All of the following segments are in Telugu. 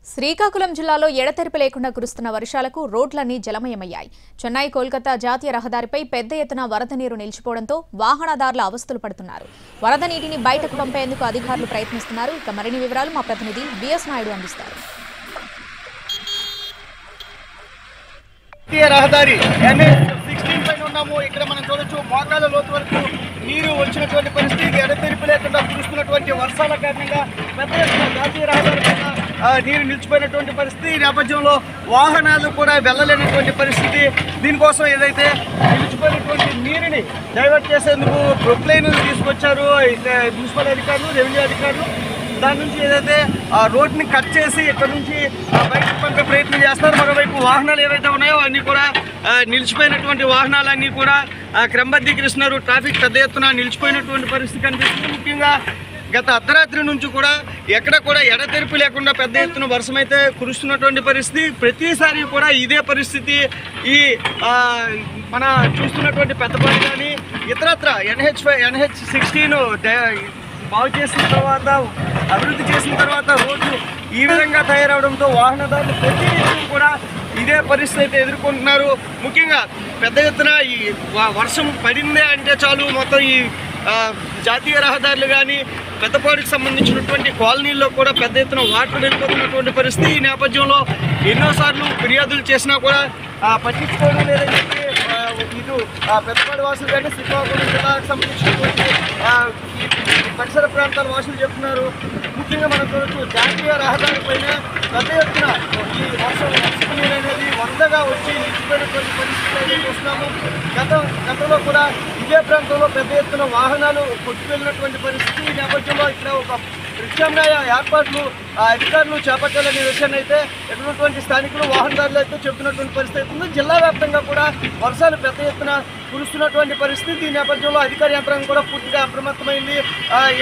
శ్రీకాకుళం జిల్లాలో ఎడతెరిపి లేకుండా కురుస్తున్న వర్షాలకు రోడ్లన్నీ జలమయమయ్యాయి. చెన్నై కోల్కతా జాతీయ రహదారిపై పెద్ద ఎత్తున వరద నీరు నిలిచిపోవడంతో వాహనదారులు అవస్థలు పడుతున్నారు. వరద నీటిని బయటకు పంపేందుకు అధికారులు ప్రయత్నిస్తున్నారు. ఇక మరిన్ని వివరాలు మా ప్రతినిధి బిఎస్ నాయుడు అందిస్తారు. రహదారి పైన ఉన్నాము. ఇక్కడ మనం చూడొచ్చు మోకాళ్ళ లోతు వరకు నీరు వచ్చినటువంటి పరిస్థితి. ఎడతెరిపి లేకుండా కురుస్తున్నటువంటి వర్షాల కారణంగా పెద్ద ఎత్తున జాతీయ రహదారి పైన నీరు నిలిచిపోయినటువంటి పరిస్థితి. ఈ నేపథ్యంలో వాహనాలు కూడా వెళ్ళలేనటువంటి పరిస్థితి. దీనికోసం ఏదైతే నిలిచిపోయినటువంటి నీరుని డైవర్ట్ చేసేందుకు ప్రొక్లైన్ తీసుకొచ్చారు మున్సిపల్ అధికారులు, రెవెన్యూ అధికారులు. దాని నుంచి ఏదైతే రోడ్ని కట్ చేసి ఇక్కడ నుంచి బయటకు పంపే ప్రయత్నం చేస్తారు. మరోవైపు వాహనాలు ఏవైతే ఉన్నాయో అన్నీ కూడా నిలిచిపోయినటువంటి వాహనాలన్నీ కూడా క్రమబద్ధీకరిస్తున్నారు. ట్రాఫిక్ పెద్ద ఎత్తున నిలిచిపోయినటువంటి పరిస్థితి కనిపిస్తుంది. ముఖ్యంగా గత అర్ధరాత్రి నుంచి కూడా ఎక్కడ కూడా ఎడతెరిపి లేకుండా పెద్ద ఎత్తున వర్షం అయితే కురుస్తున్నటువంటి పరిస్థితి. ప్రతిసారి కూడా ఇదే పరిస్థితి. ఈ మన చూస్తున్నటువంటి పెద్దపల్లి కానీ ఇతరత్ర NH16 బాగు చేసిన తర్వాత, అభివృద్ధి చేసిన తర్వాత రోడ్లు ఈ విధంగా తయారవడంతో వాహనదారులు ప్రతినిత్యం కూడా ఇదే పరిస్థితి అయితే ఎదుర్కొంటున్నారు. ముఖ్యంగా పెద్ద ఎత్తున ఈ వర్షం పడిందే అంటే చాలు మొత్తం ఈ జాతీయ రహదారులు కానీ పెద్దపాడికి సంబంధించినటువంటి కాలనీల్లో కూడా పెద్ద ఎత్తున వాటర్ వెళ్ళిపోతున్నటువంటి పరిస్థితి. ఈ నేపథ్యంలో ఎన్నోసార్లు ఫిర్యాదులు చేసినా కూడా పట్టించుకోవడం లేదని చెప్పి ఇటు పెద్దపాడి వాసులు కానీ శ్రీకాకుళం జిల్లాకు సంబంధించినటువంటి పరిసర ప్రాంతాల వాసులు చెప్తున్నారు. ముఖ్యంగా మనం చూడొచ్చు జాతీయ రహదారి పైన పెద్ద ఎత్తున ఈ వర్షపు నీరు అనేది వందగా వచ్చి నిలిచిపోయినటువంటి పరిస్థితి అయితే చూస్తున్నాము. గతంలో కూడా ఇదే ప్రాంతంలో పెద్ద ఎత్తున వాహనాలు కొట్టుకెళ్ళినటువంటి పరిస్థితి. ఈ నేపథ్యంలో ఇక్కడ ఒక ప్రత్యామ్నాయ ఏర్పాట్లు అధికారులు చేపట్టాలనే విషయాన్ని అయితే ఇక్కడ ఉన్నటువంటి స్థానికులు, వాహనదారులు అయితే చెబుతున్నటువంటి పరిస్థితి ఉంది. జిల్లా వ్యాప్తంగా కూడా వర్షాలు పెద్ద ఎత్తున కురుస్తున్నటువంటి పరిస్థితి. ఈ నేపథ్యంలో అధికార యంత్రాంగం కూడా పూర్తిగా అప్రమత్తమైంది.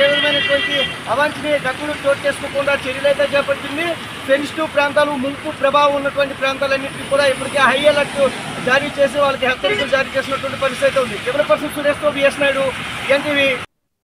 ఏ విధమైనటువంటి అవాంఛనీయ ఘటనలు చోటు చేసుకోకుండా చర్యలు అయితే చేపట్టింది. సెన్సిటివ్ ప్రాంతాలు, ముంపు ప్రభావం ఉన్నటువంటి ప్రాంతాలన్నింటినీ కూడా ఇప్పటికే హై అలర్ట్ జారీ చేసి వాళ్ళకి హెచ్చరికలు జారీ చేసినటువంటి పరిస్థితి ఉంది. కెమెరా పర్సన్ సురేష్తో బిఎస్ నాయుడు, ఎన్టీవీ.